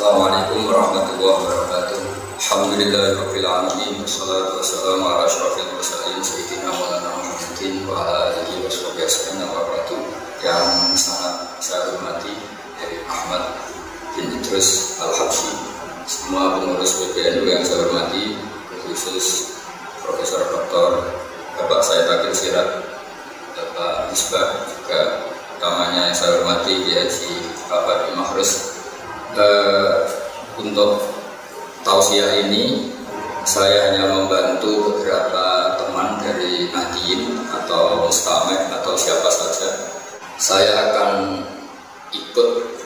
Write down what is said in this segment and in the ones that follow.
Assalamualaikum warahmatullahi wabarakatuh. Alhamdulillahirabbil alamin wassalatu wassalamu ala asyrofil mursalin sayyidina Maulana Muhammadin wa ala alihi washabihi wasallam. Yang sangat saya hormati dari Ahmad bin Idrus Al-Habsyi, semua pengurus PBNU yang saya hormati, khusus Profesor Dr. Bapak Said Akil Siraj, Bapak Misbah, juga utamanya yang saya hormati Haji Bapak Mahrus. Untuk tausiah ini saya hanya membantu beberapa teman dari Nahdien atau Mustameh atau siapa saja. Saya akan ikut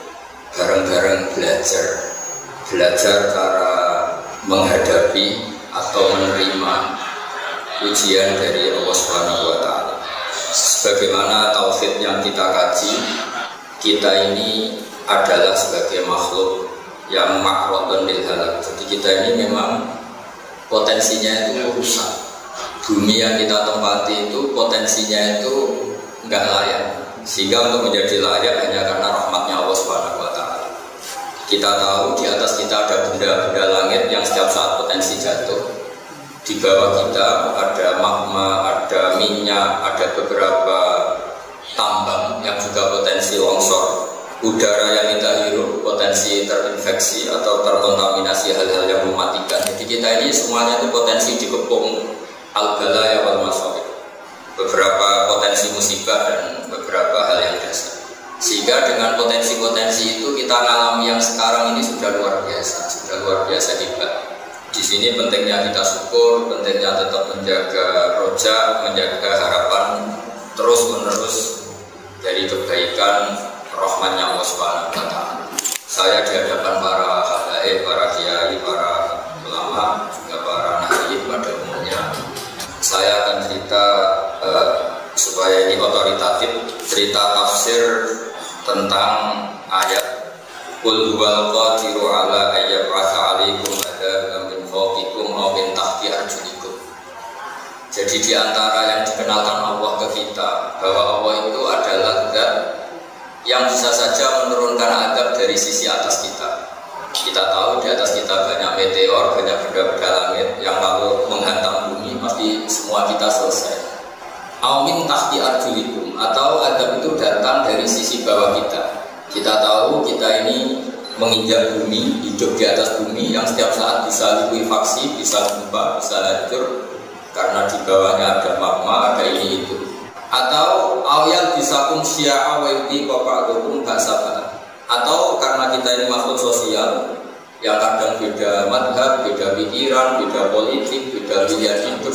bareng-bareng belajar cara menghadapi atau menerima ujian dari Allah Subhanahu wa Ta'ala. Sebagaimana tauhid yang kita kaji, kita ini adalah sebagai makhluk yang makrodon lil halak. Jadi kita ini memang potensinya itu rusak. Bumi yang kita tempati itu potensinya itu enggak layak. Sehingga untuk menjadi layak hanya karena rahmatnya Allah Subhanahu wa Ta'ala. Kita tahu di atas kita ada benda-benda langit yang setiap saat potensi jatuh. Di bawah kita ada magma, ada minyak, ada beberapa tambang yang juga potensi longsor. Udara yang kita hirup potensi terinfeksi atau terkontaminasi hal-hal yang mematikan. Jadi kita ini semuanya itu potensi dikepung al-balaya wal masaib, beberapa potensi musibah dan beberapa hal yang dasar. Sehingga dengan potensi-potensi itu kita alami yang sekarang ini sudah luar biasa hebat. Di sini pentingnya kita syukur, pentingnya tetap menjaga roja, menjaga harapan terus-menerus dari kebaikan rahmatnya Allah Subhanahu wa Ta'ala. Saya di hadapan para habaib, para kiai, para ulama, juga para nahdien pada umumnya, saya akan cerita supaya ini otoritatif, cerita tafsir tentang ayat Qul huwal qadiru ala ayyab'atsa 'alaikum adzabam min fawqikum aw min tahti arjulikum. Jadi di antara yang dikenalkan Allah ke kita bahwa Allah itu adalah zat yang bisa saja menurunkan adab dari sisi atas kita. Kita tahu di atas kita banyak meteor, banyak benda-benda langit yang lalu menghantam bumi, pasti semua kita selesai. Aumin tahti arjulikum, atau adab itu datang dari sisi bawah kita. Kita tahu kita ini menginjak bumi, hidup di atas bumi yang setiap saat bisa likuifaksi, bisa gempa, bisa hancur karena di bawahnya ada magma, ada ini itu. Atau awal bisa syi'a wa yudi ba'dukum ba'saban, atau karena kita ini makhluk sosial yang kadang beda madhab, beda pikiran, beda politik, beda pilihan hidup,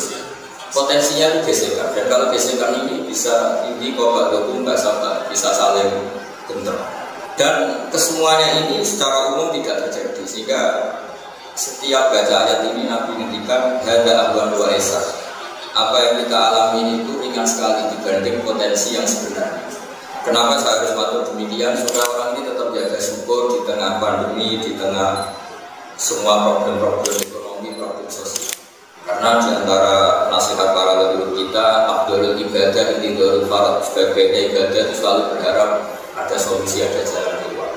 potensinya itu gesekan. Dan kalau gesekan ini bisa yudi ba'dukum ba'saban, bisa saling bentrok. Dan kesemuanya ini secara umum tidak terjadi, sehingga setiap baca ayat ini Nabi ngendikan hada ahwan wa isar. Apa yang kita alami itu ringan sekali dibanding potensi yang sebenarnya. Kenapa saya harus patuh demikian? Supaya orang ini tetap jaga syukur di tengah pandemi, di tengah semua problem-problem ekonomi, problem sosial. Karena di antara nasihat para leluhur kita, afdhalul ibadah intidharul farad, sebagai ibadah itu selalu berharap ada solusi, ada jalan keluar.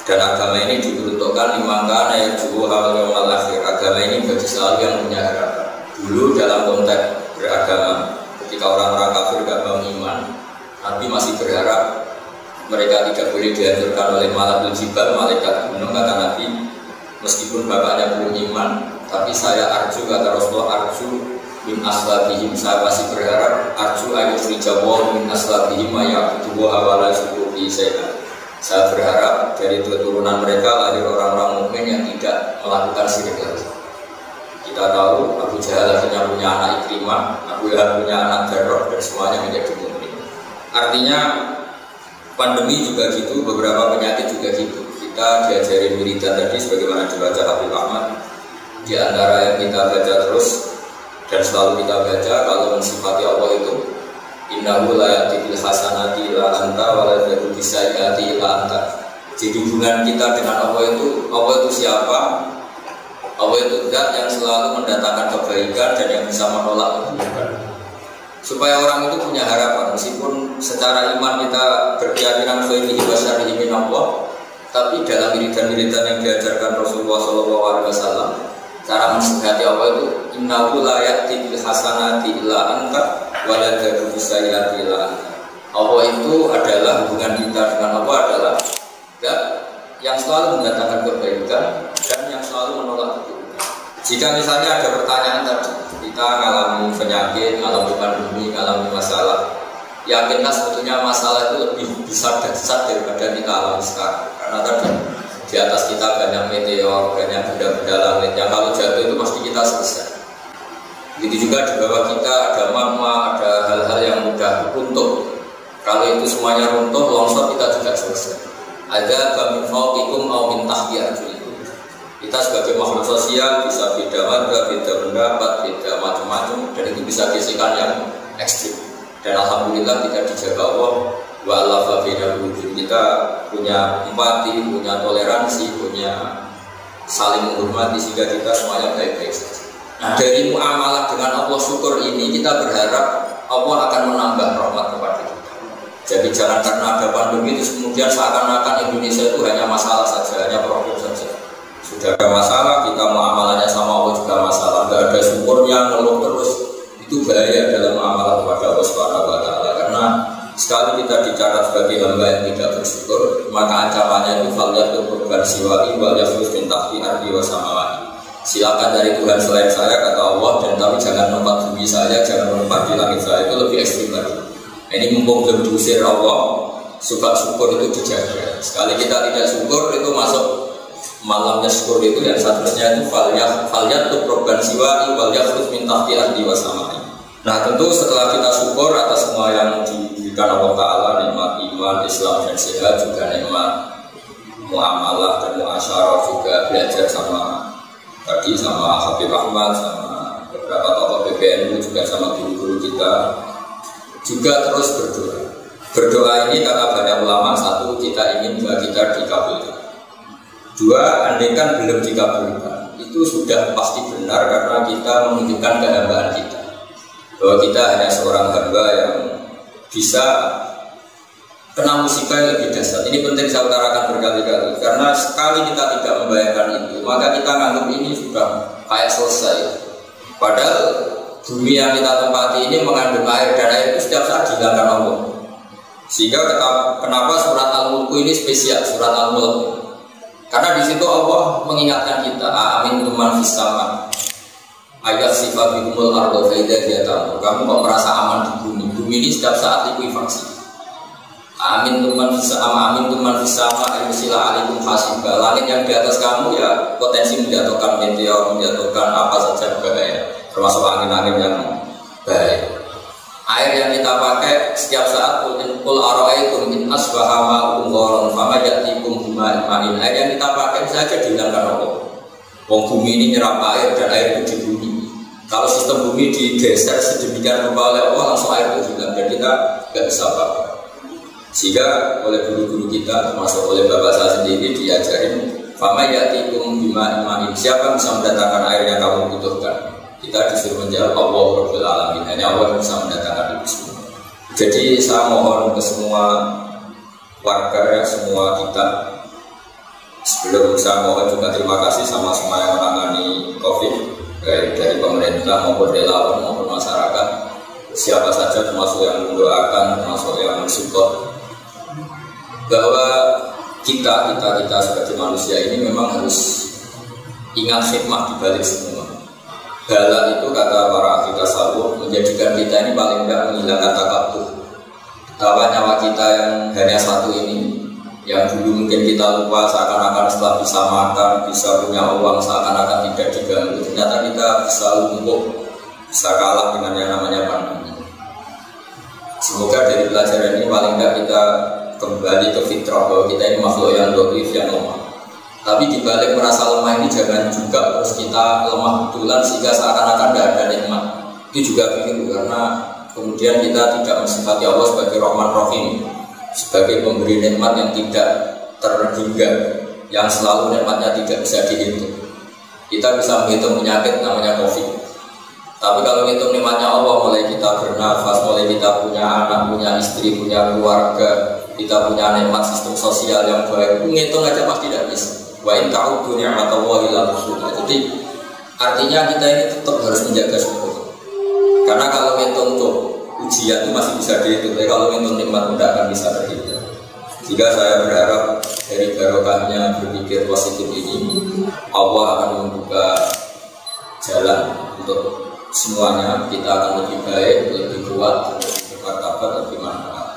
Dan agama ini diperuntukkan limangkana yang juhu hal yaumal akhir. Agama ini bagi selalu yang punya harapan. Dulu dalam konteks beragama, ketika orang-orang kafir tidak mau iman, Nabi masih berharap mereka tidak boleh dihancurkan oleh malakul jibal, malaikat gunung. Kata Nabi, meskipun bapaknya belum iman, tapi saya arju, kata Rasulullah, arju min aslabihim, saya masih berharap arju ayat rijawah min aslabihim ayatuhu awala syukubi saya berharap dari keturunan mereka lahir orang-orang mukmin yang tidak melakukan syirik lagi. Kita tahu Abu Jahal akhirnya punya anak Ikrimah, Abu Lahab punya anak Jarrah, dan semuanya menjadi mukmin. Artinya pandemi juga gitu, beberapa penyakit juga gitu. Kita diajari wiridan tadi sebagaimana dibaca Habib Ahmad. Di antara yang kita baca terus dan selalu kita baca kalau mensifati Allah itu innahu la ya'ti bil hasanati la anta wa la ya'ti bis sayyiati la anta. Jadi hubungan kita dengan Allah itu siapa? Allah itu zat yang selalu mendatangkan kebaikan dan yang bisa menolak keburukan. Supaya orang itu punya harapan, meskipun secara iman kita berkeyakinan khaihi wa syarrihi min Allah, Tapi dalam wiridan-wiridan yang diajarkan Rasulullah SAW, cara mensehati Allah itu innahu la ya'ti bil hasanati illa anta wa la yadru bisayyiati illa anta. Allah itu adalah hubungan kita dengan Allah adalah yang selalu mendatangkan kebaikan dan yang selalu menolak keburukan. Jika misalnya ada pertanyaan tadi, kita mengalami penyakit, mengalami pandemi, mengalami masalah, yakinlah sebetulnya masalah itu lebih bisa dahsyat daripada kita alami sekarang. Karena tadi di atas kita banyak meteor, banyak benda-benda langit yang kalau jatuh itu pasti kita selesai. Begitu juga di bawah kita ada magma, ada hal-hal yang mudah runtuh. Kalau itu semuanya runtuh, longsor kita juga selesai. Ada bamin fauqikum au min tahti arjulikum. Kita sebagai makhluk sosial bisa beda madzhab, beda pendapat, beda macam-macam, dan itu bisa gesekan yang ekstrim. Dan alhamdulillah kita dijaga Allah. Wa allafa baina qulubihim. Kita punya empati, punya toleransi, punya saling menghormati sehingga kita semuanya baik-baik saja. Nah, dari muamalah dengan Allah syukur ini kita berharap Allah akan menambah rahmat kepada kita. Jadi jangan karena ada pandemi itu kemudian seakan-akan Indonesia itu hanya masalah saja, hanya problem saja. Sudah ada masalah, kita muamalahnya sama Allah juga masalah. Tidak ada syukurnya, ngeluh terus. Itu bahaya dalam muamalah kepada Allah Subhanahu wa Ta'ala. Karena sekali kita dicatat sebagai hamba yang tidak bersyukur, maka ancamannya itu falyatul qurban siwa'i wal yafrus min tahti ardi wa samawati. Silakan dari Tuhan selain saya, kata Allah, dan tapi jangan tempat bumi saya, jangan tempat di langit saya. Itu lebih ekstrim lagi. Ini mumpung belum diusir Allah, suka syukur itu dijaga. Sekali kita tidak syukur itu masuk malamnya syukur itu yang seterusnya itu falyatul qurban siwa'i wal yafrus min tahti ardi wa samawati. Nah tentu setelah kita syukur atas semua yang diberikan Allah Ta'ala, nikmat iman, Islam dan sehat, juga nikmat muamalah dan muasyarah, juga belajar sama tadi sama Habib Ahmad, sama beberapa tokoh PBNU, juga sama guru-guru kita, juga terus berdoa. Berdoa ini kata banyak ulama, satu kita ingin doa kita dikabulkan, dua andaikan belum dikabulkan itu sudah pasti benar karena kita menunjukkan kehambaan kita, bahwa kita hanya seorang hamba yang bisa kena musibah yang lebih dahsyat. Ini penting saya utarakan berkali-kali karena sekali kita tidak membayangkan itu, maka kita menganggap ini sudah kayak selesai. Padahal bumi yang kita tempati ini mengandung air, dan air itu setiap saat dihilangkan Allah. Sehingga kenapa surat Al-Mulk ini spesial, surat Al-Mulk? Karena di situ Allah mengingatkan kita, amin tuman fis sama. Ayat sifat bikumul ardo faida diatamu. Kamu kok merasa aman di bumi? Bumi ini setiap saat likuifaksi. Amin tuman fisama, amin tuman fisama, ayusila alikum hasibah. Langit yang di atas kamu ya potensi menjatuhkan meteor, menjatuhkan apa saja bahaya, termasuk angin-angin yang baik. Air yang kita pakai setiap saat kul ara'aitum min asbaha ma'ukum gharan fama ya'tikum bima'in ma'in. Air yang kita pakai saja dihilangkan Allah. Wong bumi ini nyerap air dan air itu di bumi. Kalau sistem bumi digeser sedemikian rupa oleh Allah, langsung air itu hilang dan kita nggak bisa apa-apa. Sehingga oleh guru-guru kita, termasuk oleh bapak saya sendiri diajarin, fama ya'tikum bima'in ma'in. Siapa bisa mendatangkan air yang kamu butuhkan? Kita disuruh menjawab Allah Rabbul Alamin. Hanya Allah yang bisa mendatangkan itu semua. Jadi saya mohon ke semua warga ya, semua kita, sebelum saya mohon juga terima kasih sama semua yang menangani COVID, baik dari pemerintah maupun relawan maupun masyarakat, siapa saja termasuk yang mendoakan, termasuk yang mensupport, bahwa kita sebagai manusia ini memang harus ingat hikmah di balik semua. Bala itu kata para ahli tasawuf menjadikan kita ini paling tidak menghilangkan takabur. Betapa nyawa kita yang hanya satu ini, yang dulu mungkin kita lupa seakan-akan setelah bisa makan, bisa punya uang seakan-akan tidak diganggu. Ternyata kita bisa lumpuh, bisa kalah dengan yang namanya pandemi. Semoga dari pelajaran ini paling tidak kita kembali ke fitrah bahwa kita ini makhluk yang dhaif, yang lemah. Tapi dibalik merasa lemah ini jangan juga terus kita lemah betulan sehingga seakan-akan tidak ada nikmat. Itu juga begitu, karena kemudian kita tidak mensifati Allah sebagai Rahman Rahim, sebagai pemberi nikmat yang tidak terhingga, yang selalu nikmatnya tidak bisa dihitung. Kita bisa menghitung penyakit namanya COVID, tapi kalau menghitung nikmatnya Allah, mulai kita bernafas, mulai kita punya anak, punya istri, punya keluarga, kita punya nikmat sistem sosial yang baik, ngitung aja pasti tidak bisa. Wa in ta'uddu ni'matallahi la tuhsuha. Jadi artinya kita ini tetap harus menjaga syukur. Karena kalau ngitung tuh ujian itu masih bisa dihitung, tapi kalau ngitung nikmat tidak akan bisa terhitung. Jika saya berharap dari barokahnya berpikir positif ini, Allah akan membuka jalan untuk semuanya. Kita akan lebih baik, lebih kuat, lebih bermartabat, lebih manfaat.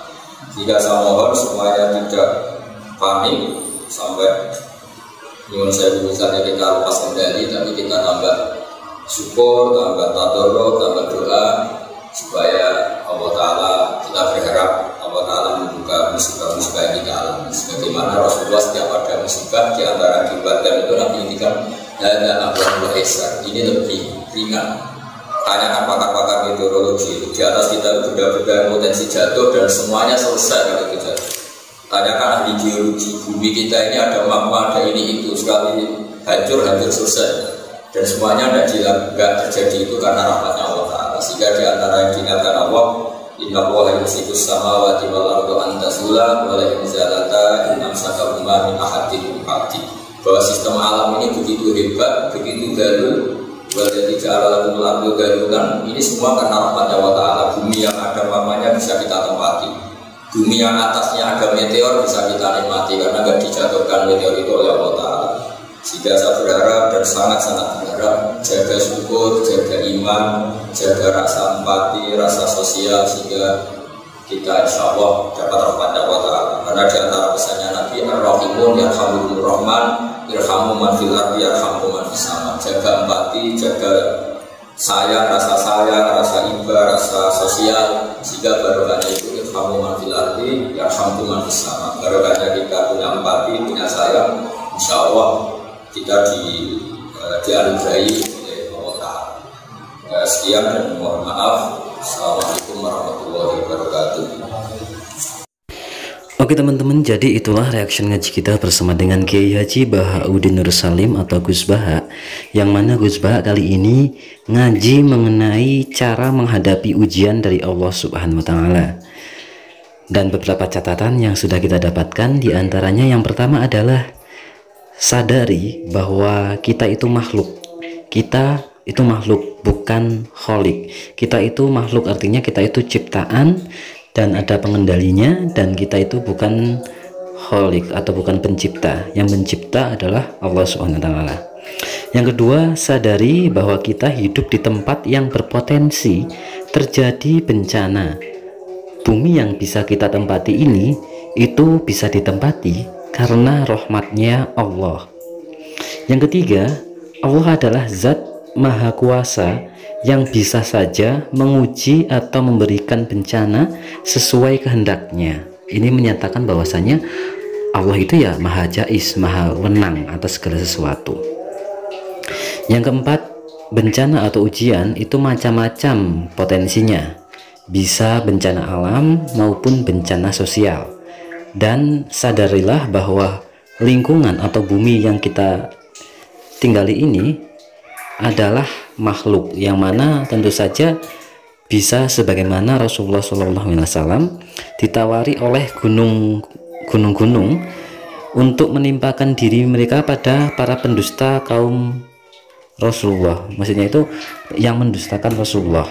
Jika saya mohon semuanya tidak panik sampai nyuwun saya misalnya kita lepas kendali, tapi kita tambah syukur, tambah tadarruk, tambah doa supaya Allah Ta'ala, kita berharap Allah Ta'ala membuka musibah-musibah yang kita alami. Sebagaimana Rasulullah setiap ada musibah di antara dibatkan itu Nabi ngendikan ada Abdul Aisyah, ini lebih ringan. Tanyakan pakar-pakar meteorologi, di atas kita benda-benda potensi jatuh dan semuanya selesai kalau itu jatuh. Tanyakan ahli geologi, bumi kita ini ada magma, ada ini itu, sekali hancur selesai. Dan semuanya tidak terjadi itu karena rahmatnya Allah Ta'ala. Sehingga di antara yang diingatkan Allah, Inna Allaha yumsikus samawati wal ardu an tazula wa la in zalata in amsakahuma min ahadin ba'di. Bahwa sistem alam ini begitu hebat, begitu galul. Berarti cara lalu galukan ini semua karena rahmatnya Allah Ta'ala. Bumi yang ada mamanya bisa kita tempati, bumi yang atasnya ada meteor bisa kita nikmati karena nggak dijatuhkan meteor itu oleh Allah Ta'ala. Sehingga saya berharap dan sangat-sangat berharap jaga syukur, jaga iman, jaga rasa empati, rasa sosial sehingga kita insya Allah dapat rahmatnya Allah Ta'ala. Karena di antara pesannya Nabi Ar-Rahimun yarhamur rahman irhamu man fil ardi yarhamu man fis sama. Jaga empati, jaga sayang, rasa iba, rasa sosial. Sehingga barokahnya itu irhamu man fil ardi yarhamu man fis sama. Barokahnya kita punya empati, punya sayang, insya Allah kita dianugerahi oleh Allah Ta'ala. Sekian dan mohon maaf. Assalamualaikum warahmatullahi wabarakatuh. Oke teman-teman, jadi itulah reaction ngaji kita bersama dengan Kiai Haji Bahauddin Nur Salim atau Gus Baha, yang mana Gus Baha kali ini ngaji mengenai cara menghadapi ujian dari Allah Subhanahu wa Ta'ala. Dan beberapa catatan yang sudah kita dapatkan, diantaranya yang pertama adalah sadari bahwa kita itu makhluk. Kita itu makhluk, bukan kholik. Kita itu makhluk, artinya kita itu ciptaan dan ada pengendalinya, dan kita itu bukan kholik atau bukan pencipta. Yang mencipta adalah Allah Subhanahu wa Ta'ala. Yang kedua, sadari bahwa kita hidup di tempat yang berpotensi terjadi bencana. Bumi yang bisa kita tempati ini itu bisa ditempati karena rahmatnya Allah. Yang ketiga, Allah adalah zat Maha Kuasa yang bisa saja menguji atau memberikan bencana sesuai kehendaknya. Ini menyatakan bahwasanya Allah itu ya Maha Jais, Maha Wenang atas segala sesuatu. Yang keempat, bencana atau ujian itu macam-macam potensinya. Bisa bencana alam maupun bencana sosial. Dan sadarilah bahwa lingkungan atau bumi yang kita tinggali ini adalah makhluk yang mana tentu saja bisa sebagaimana Rasulullah SAW ditawari oleh gunung-gunung untuk menimpakan diri mereka pada para pendusta kaum Rasulullah, maksudnya itu yang mendustakan Rasulullah.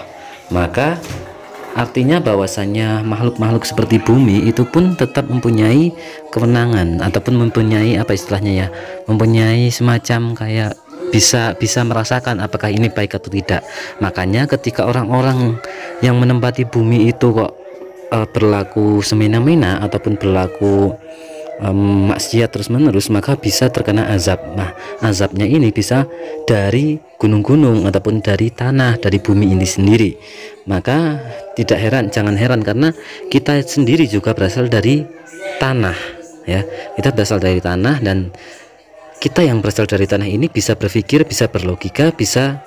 Maka artinya bahwasanya makhluk-makhluk seperti bumi itu pun tetap mempunyai kewenangan ataupun mempunyai apa istilahnya ya, mempunyai semacam kayak bisa merasakan apakah ini baik atau tidak. Makanya ketika orang-orang yang menempati bumi itu kok berlaku semena-mena ataupun berlaku maksiat terus-menerus, maka bisa terkena azab. Nah, azabnya ini bisa dari gunung-gunung ataupun dari tanah, dari bumi ini sendiri. Maka tidak heran, jangan heran karena kita sendiri juga berasal dari tanah, ya. Kita berasal dari tanah, dan kita yang berasal dari tanah ini bisa berpikir, bisa berlogika, bisa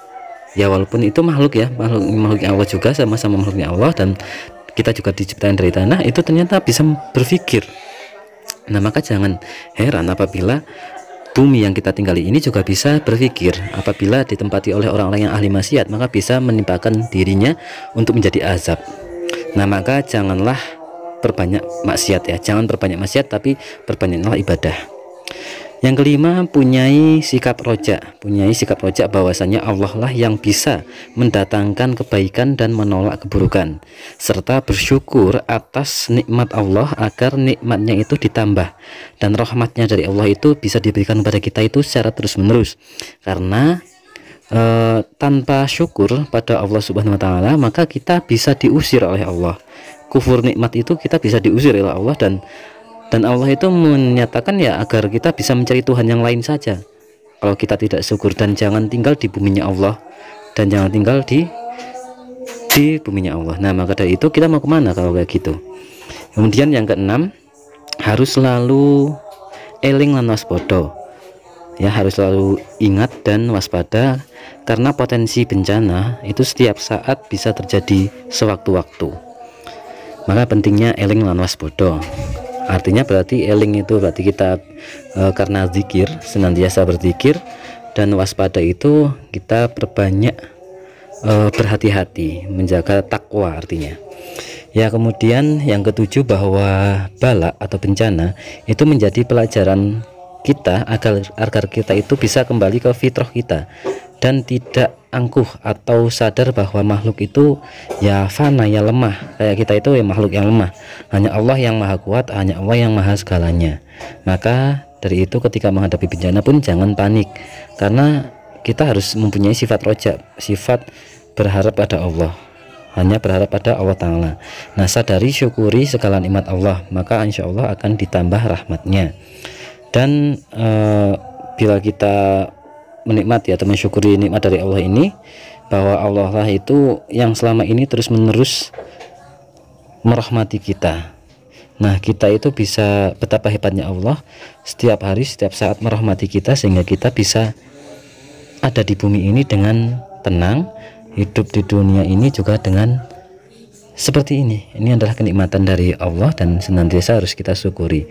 ya walaupun itu makhluk ya, makhluknya Allah juga, sama-sama makhluknya Allah, dan kita juga diciptakan dari tanah, itu ternyata bisa berpikir. Nah, maka jangan heran apabila bumi yang kita tinggali ini juga bisa berpikir. Apabila ditempati oleh orang-orang yang ahli maksiat, maka bisa menimpakan dirinya untuk menjadi azab. Nah, maka janganlah perbanyak maksiat ya, jangan perbanyak maksiat tapi perbanyaklah ibadah. Yang kelima, punyai sikap roja bahwasanya Allah lah yang bisa mendatangkan kebaikan dan menolak keburukan, serta bersyukur atas nikmat Allah agar nikmatnya itu ditambah dan rahmatnya dari Allah itu bisa diberikan kepada kita itu secara terus menerus. Karena tanpa syukur pada Allah Subhanahu wa taala maka kita bisa diusir oleh Allah. Kufur nikmat itu kita bisa diusir oleh Allah, dan Allah itu menyatakan ya agar kita bisa mencari Tuhan yang lain saja kalau kita tidak syukur, dan jangan tinggal di buminya Allah, dan jangan tinggal di buminya Allah. Nah, maka dari itu kita mau kemana kalau kayak gitu? Kemudian yang keenam, harus selalu eling lan waspada ya, harus selalu ingat dan waspada karena potensi bencana itu setiap saat bisa terjadi sewaktu-waktu. Maka pentingnya eling lan waspada. Artinya berarti eling itu berarti kita karena zikir, senantiasa berzikir, dan waspada itu kita perbanyak berhati-hati, menjaga takwa artinya. Ya, kemudian yang ketujuh, bahwa bala atau bencana itu menjadi pelajaran kita agar kita itu bisa kembali ke fitrah kita dan tidak angkuh atau sadar bahwa makhluk itu ya fana, ya lemah. Kayak kita itu ya makhluk yang lemah, hanya Allah yang maha kuat, hanya Allah yang maha segalanya. Maka dari itu ketika menghadapi bencana pun jangan panik, karena kita harus mempunyai sifat roja, sifat berharap pada Allah, hanya berharap pada Allah Ta'ala. Nah, sadari, syukuri segala nikmat Allah, maka insya Allah akan ditambah rahmatnya. Dan bila kita menikmati atau mensyukuri nikmat dari Allah ini, bahwa Allah lah itu yang selama ini terus menerus merahmati kita. Nah, kita itu bisa betapa hebatnya Allah setiap hari, setiap saat merahmati kita, sehingga kita bisa ada di bumi ini dengan tenang, hidup di dunia ini juga dengan seperti ini. Ini adalah kenikmatan dari Allah dan senantiasa harus kita syukuri.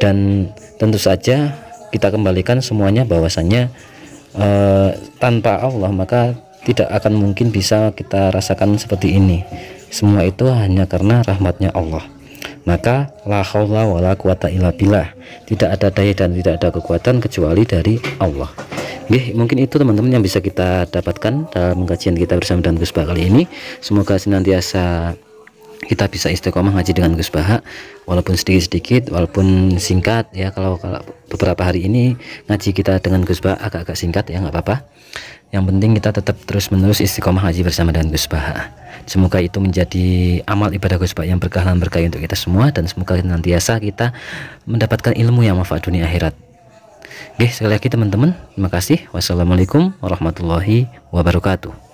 Dan tentu saja kita kembalikan semuanya bahwasannya tanpa Allah maka tidak akan mungkin bisa kita rasakan seperti ini. Semua itu hanya karena rahmatnya Allah. Maka la haula wala quwata illa billah, tidak ada daya dan tidak ada kekuatan kecuali dari Allah. Mungkin itu teman-teman yang bisa kita dapatkan dalam kajian kita bersama dengan Gus Baha kali ini. Semoga senantiasa kita bisa istiqomah ngaji dengan Gus Baha, walaupun sedikit-sedikit, walaupun singkat ya. Kalau beberapa hari ini ngaji kita dengan Gus Baha agak-agak singkat ya, nggak apa-apa. Yang penting kita tetap terus-menerus istiqomah ngaji bersama dengan Gus Baha. Semoga itu menjadi amal ibadah Gus Baha yang berkah dan berkah untuk kita semua, dan semoga nantiasa kita mendapatkan ilmu yang manfaat dunia akhirat. Sekali lagi teman-teman, terima kasih. Wassalamualaikum warahmatullahi wabarakatuh.